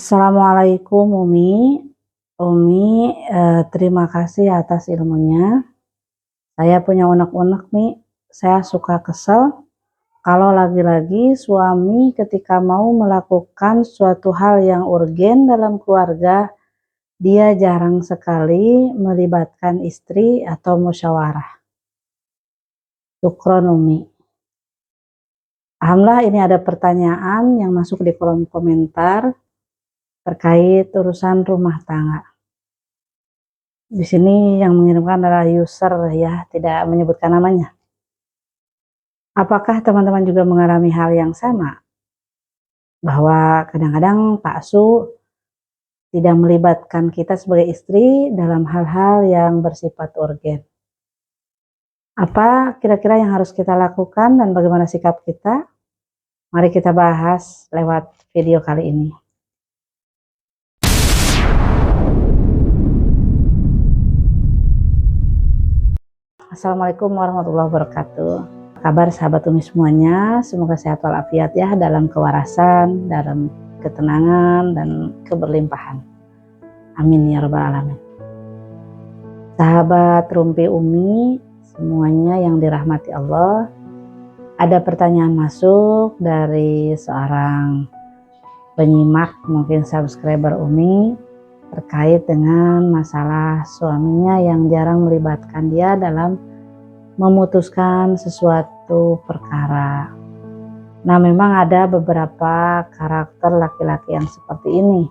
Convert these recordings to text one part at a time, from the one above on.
Assalamualaikum Umi. Umi, terima kasih atas ilmunya. Saya punya unek-unek nih. Saya suka kesel kalau lagi-lagi suami ketika mau melakukan suatu hal yang urgen dalam keluarga, dia jarang sekali melibatkan istri atau musyawarah. Syukron Umi. Alhamdulillah ini ada pertanyaan yang masuk di kolom komentar terkait urusan rumah tangga. Di sini yang mengirimkan adalah user ya, tidak menyebutkan namanya. Apakah teman-teman juga mengalami hal yang sama? Bahwa kadang-kadang Pak Su tidak melibatkan kita sebagai istri dalam hal-hal yang bersifat urgen. Apa kira-kira yang harus kita lakukan dan bagaimana sikap kita? Mari kita bahas lewat video kali ini. Assalamualaikum warahmatullahi wabarakatuh. Kabar sahabat Umi semuanya, semoga sehat walafiat ya, dalam kewarasan, dalam ketenangan dan keberlimpahan. Amin ya rabbal alamin. Sahabat Rumpi Umi semuanya yang dirahmati Allah, ada pertanyaan masuk dari seorang penyimak, mungkin subscriber Umi, terkait dengan masalah suaminya yang jarang melibatkan dia dalam memutuskan sesuatu perkara. Nah, memang ada beberapa karakter laki-laki yang seperti ini.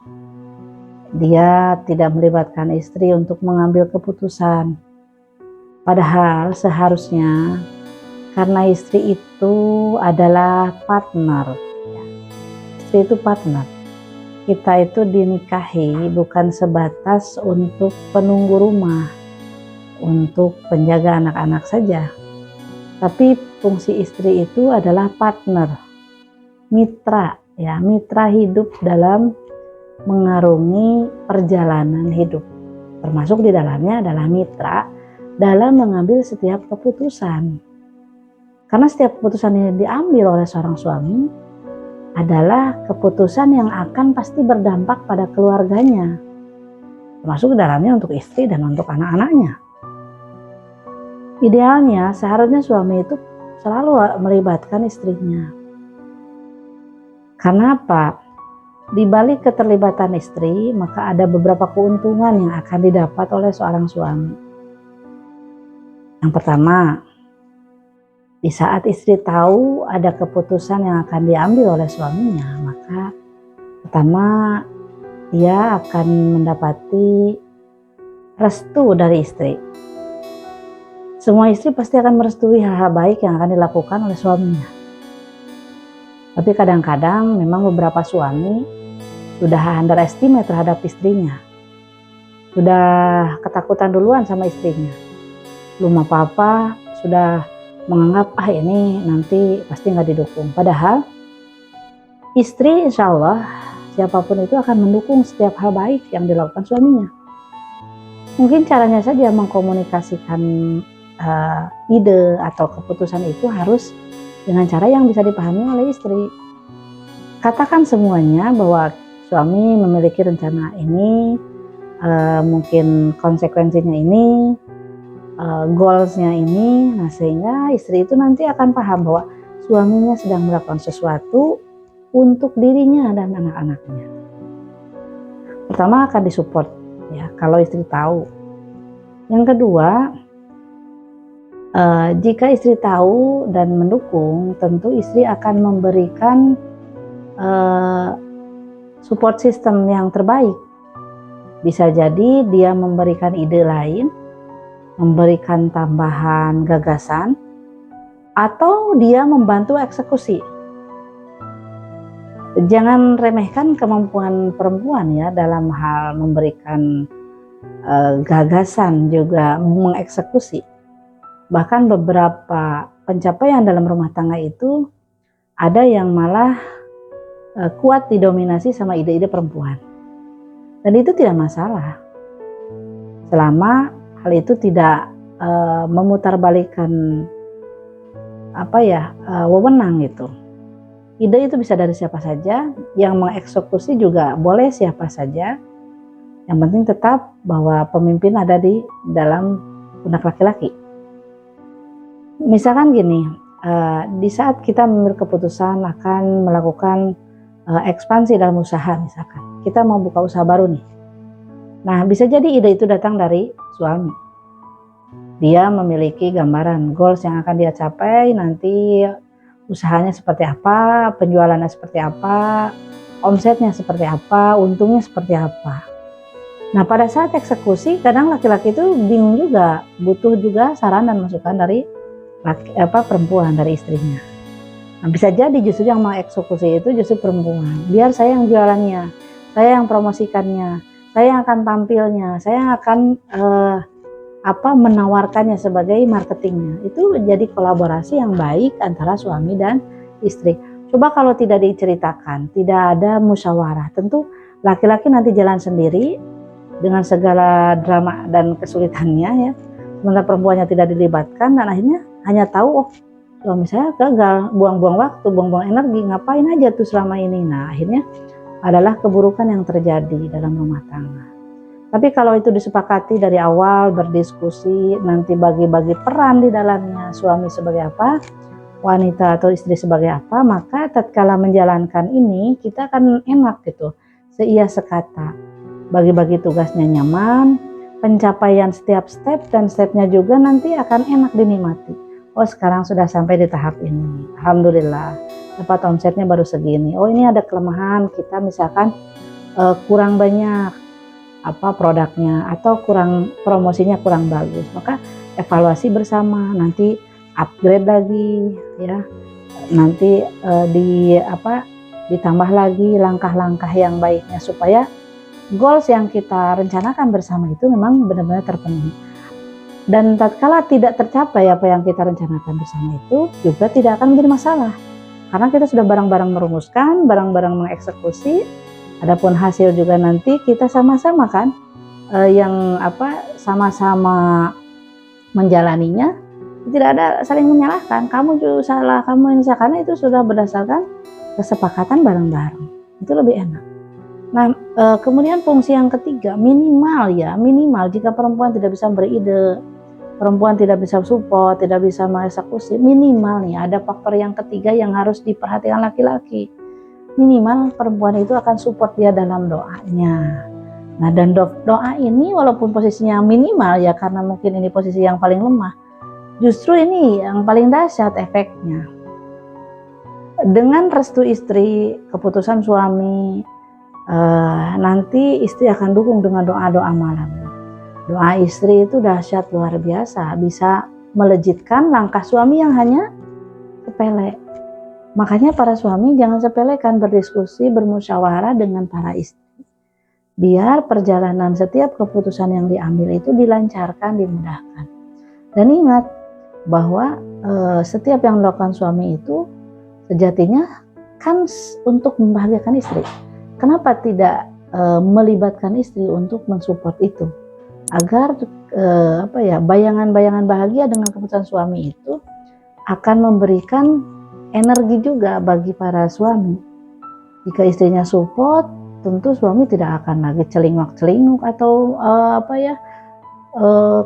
Dia tidak melibatkan istri untuk mengambil keputusan. Padahal seharusnya karena istri itu adalah partner. Istri itu partner. Kita itu dinikahi bukan sebatas untuk penunggu rumah, untuk penjaga anak-anak saja. Tapi fungsi istri itu adalah partner, mitra ya, mitra hidup dalam mengarungi perjalanan hidup. Termasuk di dalamnya adalah mitra dalam mengambil setiap keputusan. Karena setiap keputusan yang diambil oleh seorang suami adalah keputusan yang akan pasti berdampak pada keluarganya, termasuk di dalamnya untuk istri dan untuk anak-anaknya. Idealnya seharusnya suami itu selalu melibatkan istrinya. Karena apa? Di balik keterlibatan istri, maka ada beberapa keuntungan yang akan didapat oleh seorang suami. Yang pertama, di saat istri tahu ada keputusan yang akan diambil oleh suaminya, maka pertama dia akan mendapati restu dari istri. Semua istri pasti akan merestui hal-hal baik yang akan dilakukan oleh suaminya. Tapi kadang-kadang memang beberapa suami sudah underestimate terhadap istrinya. Sudah ketakutan duluan sama istrinya. Belum apa-apa sudah menganggap ini nanti pasti nggak didukung. Padahal istri insya Allah siapapun itu akan mendukung setiap hal baik yang dilakukan suaminya. Mungkin caranya saja mengkomunikasikan ide atau keputusan itu harus dengan cara yang bisa dipahami oleh istri. Katakan semuanya bahwa suami memiliki rencana ini, mungkin konsekuensinya ini, goalsnya ini. Nah, sehingga istri itu nanti akan paham bahwa suaminya sedang melakukan sesuatu untuk dirinya dan anak-anaknya. Pertama akan disupport ya kalau istri tahu. Yang kedua, jika istri tahu dan mendukung, tentu istri akan memberikan support system yang terbaik. Bisa jadi dia memberikan ide lain, memberikan tambahan gagasan, atau dia membantu eksekusi. Jangan remehkan kemampuan perempuan ya dalam hal memberikan gagasan, juga mengeksekusi. Bahkan beberapa pencapaian dalam rumah tangga itu ada yang malah kuat didominasi sama ide-ide perempuan. Dan itu tidak masalah selama hal itu tidak memutarbalikkan wewenang itu. ide itu bisa dari siapa saja, yang mengeksekusi juga boleh siapa saja. Yang penting tetap bahwa pemimpin ada di dalam pundak laki-laki. Misalkan gini, di saat kita mengambil keputusan akan melakukan ekspansi dalam usaha, misalkan kita mau buka usaha baru nih. Nah, bisa jadi ide itu datang dari suami. Dia memiliki gambaran goals yang akan dia capai, nanti usahanya seperti apa, penjualannya seperti apa, omsetnya seperti apa, untungnya seperti apa. Nah, pada saat eksekusi kadang laki-laki itu bingung juga, butuh juga saran dan masukan dari perempuan, dari istrinya. Nah, bisa jadi justru yang mau eksekusi itu justru perempuan. Biar saya yang jualannya, saya yang promosikannya, saya yang akan tampilnya, saya yang akan menawarkannya sebagai marketingnya. Itu jadi kolaborasi yang baik antara suami dan istri. Coba kalau tidak diceritakan, tidak ada musyawarah, tentu laki-laki nanti jalan sendiri dengan segala drama dan kesulitannya ya. Sementara perempuannya tidak dilibatkan dan akhirnya hanya tahu, oh suami saya gagal, buang-buang waktu, buang-buang energi, ngapain aja tuh selama ini. Nah, akhirnya adalah keburukan yang terjadi dalam rumah tangga. Tapi kalau itu disepakati dari awal, berdiskusi, nanti bagi-bagi peran di dalamnya, suami sebagai apa, wanita atau istri sebagai apa, maka tatkala menjalankan ini kita akan enak gitu, seia sekata. Bagi-bagi tugasnya nyaman, pencapaian setiap step dan stepnya juga nanti akan enak dinikmati. Oh, sekarang sudah sampai di tahap ini, alhamdulillah dapat omsetnya baru segini. Oh, ini ada kelemahan, kita misalkan kurang banyak produknya atau kurang promosinya kurang bagus, maka evaluasi bersama, nanti upgrade lagi ya, nanti ditambah lagi langkah-langkah yang baiknya supaya goals yang kita rencanakan bersama itu memang benar-benar terpenuhi. Dan tatkala tidak tercapai apa yang kita rencanakan bersama itu juga tidak akan menjadi masalah, karena kita sudah bareng-bareng merumuskan, bareng-bareng mengeksekusi. Adapun hasil juga nanti kita sama-sama kan sama-sama menjalaninya, tidak ada saling menyalahkan, kamu juga salah, kamu ini salah, karena itu sudah berdasarkan kesepakatan bareng-bareng, itu lebih enak. Nah, kemudian fungsi yang ketiga, minimal jika perempuan tidak bisa memberi ide, perempuan tidak bisa support, tidak bisa mengeksekusi, minimal nih ada faktor yang ketiga yang harus diperhatikan laki-laki. Minimal perempuan itu akan support dia dalam doanya. Nah, dan doa ini walaupun posisinya minimal ya, karena mungkin ini posisi yang paling lemah, justru ini yang paling dahsyat efeknya. Dengan restu istri, keputusan suami, nanti istri akan dukung dengan doa-doa malam. Doa istri itu dahsyat luar biasa, bisa melejitkan langkah suami yang hanya sepele. Makanya para suami jangan sepelekan berdiskusi, bermusyawarah dengan para istri. Biar perjalanan setiap keputusan yang diambil itu dilancarkan, dimudahkan. Dan ingat bahwa setiap yang dilakukan suami itu sejatinya kan untuk membahagiakan istri. Kenapa tidak melibatkan istri untuk mensupport itu? Agar bayangan-bayangan bahagia dengan keputusan suami itu akan memberikan energi juga bagi para suami. Jika istrinya support, tentu suami tidak akan lagi celingak-celinguk atau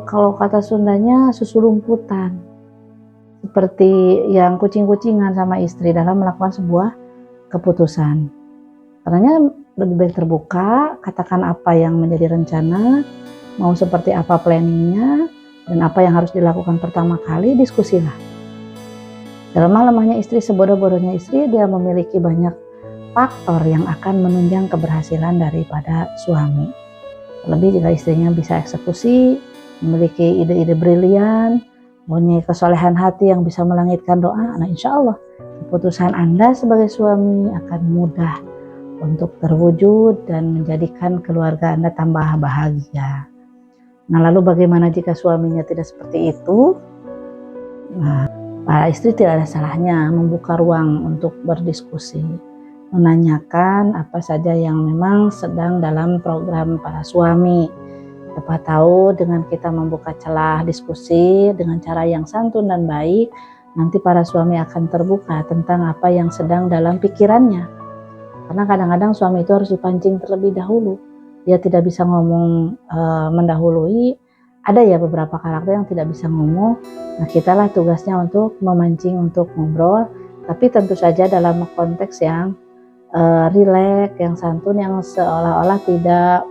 kalau kata Sundanya susulumputan, seperti yang kucing-kucingan sama istri dalam melakukan sebuah keputusan. Karena lebih baik terbuka, katakan apa yang menjadi rencana, mau seperti apa planningnya, dan apa yang harus dilakukan pertama kali, diskusilah. Dalam lemahnya istri, sebodoh-bodohnya istri, dia memiliki banyak faktor yang akan menunjang keberhasilan daripada suami. Lebih jika istrinya bisa eksekusi, memiliki ide-ide brilian, punya kesolehan hati yang bisa melangitkan doa, nah insya Allah keputusan Anda sebagai suami akan mudah untuk terwujud dan menjadikan keluarga Anda tambah bahagia. Nah, lalu bagaimana jika suaminya tidak seperti itu? Nah, para istri tidak ada salahnya membuka ruang untuk berdiskusi, menanyakan apa saja yang memang sedang dalam program para suami. Siapa tahu dengan kita membuka celah diskusi dengan cara yang santun dan baik, nanti para suami akan terbuka tentang apa yang sedang dalam pikirannya. Karena kadang-kadang suami itu harus dipancing terlebih dahulu. Dia tidak bisa ngomong mendahului. Ada ya beberapa karakter yang tidak bisa ngomong. Nah, kitalah tugasnya untuk memancing, untuk ngobrol. Tapi tentu saja dalam konteks yang rileks, yang santun, yang seolah-olah tidak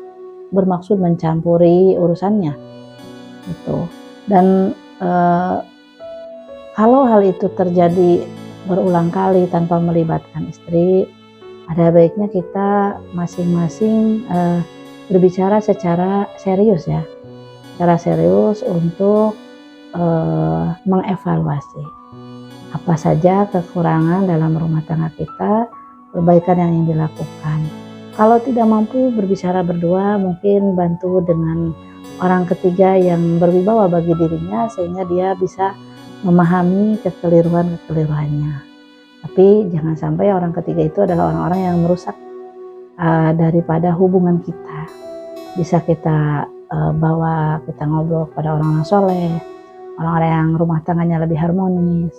bermaksud mencampuri urusannya. Gitu. Dan kalau hal itu terjadi berulang kali tanpa melibatkan istri, ada baiknya kita masing-masing berbicara secara serius ya, secara serius untuk mengevaluasi apa saja kekurangan dalam rumah tangga kita, perbaikan yang ingin dilakukan. Kalau tidak mampu berbicara berdua, mungkin bantu dengan orang ketiga yang berwibawa bagi dirinya sehingga dia bisa memahami kekeliruan-kekeliruannya. Tapi jangan sampai orang ketiga itu adalah orang-orang yang merusak daripada hubungan kita. Bisa kita bawa, kita ngobrol kepada orang-orang soleh, orang-orang yang rumah tangganya lebih harmonis,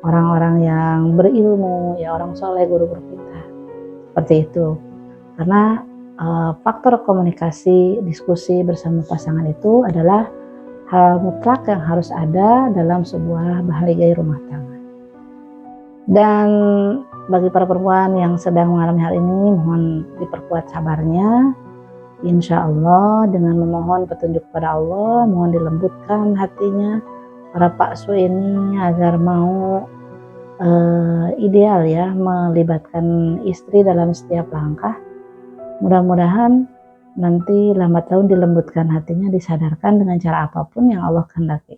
orang-orang yang berilmu, ya orang soleh, guru-guru kita. Seperti itu. Karena faktor komunikasi, diskusi bersama pasangan itu adalah hal mutlak yang harus ada dalam sebuah bahagia rumah tangga. Dan bagi para perempuan yang sedang mengalami hal ini, mohon diperkuat sabarnya. Insya Allah dengan memohon petunjuk kepada Allah, mohon dilembutkan hatinya para paksu ini agar mau ideal ya melibatkan istri dalam setiap langkah. Mudah-mudahan nanti lambat laun dilembutkan hatinya, disadarkan dengan cara apapun yang Allah kehendaki.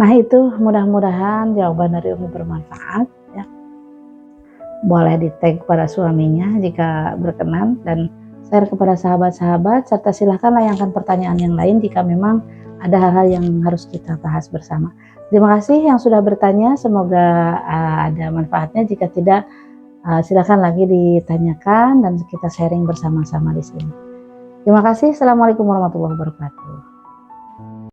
Nah itu mudah-mudahan jawaban dari Umi bermanfaat ya. Boleh di tag kepada suaminya jika berkenan dan share kepada sahabat-sahabat, serta silahkan layangkan pertanyaan yang lain jika memang ada hal-hal yang harus kita bahas bersama. Terima kasih yang sudah bertanya, semoga ada manfaatnya. Jika tidak, silahkan lagi ditanyakan dan kita sharing bersama-sama di sini. Terima kasih. Assalamualaikum warahmatullahi wabarakatuh.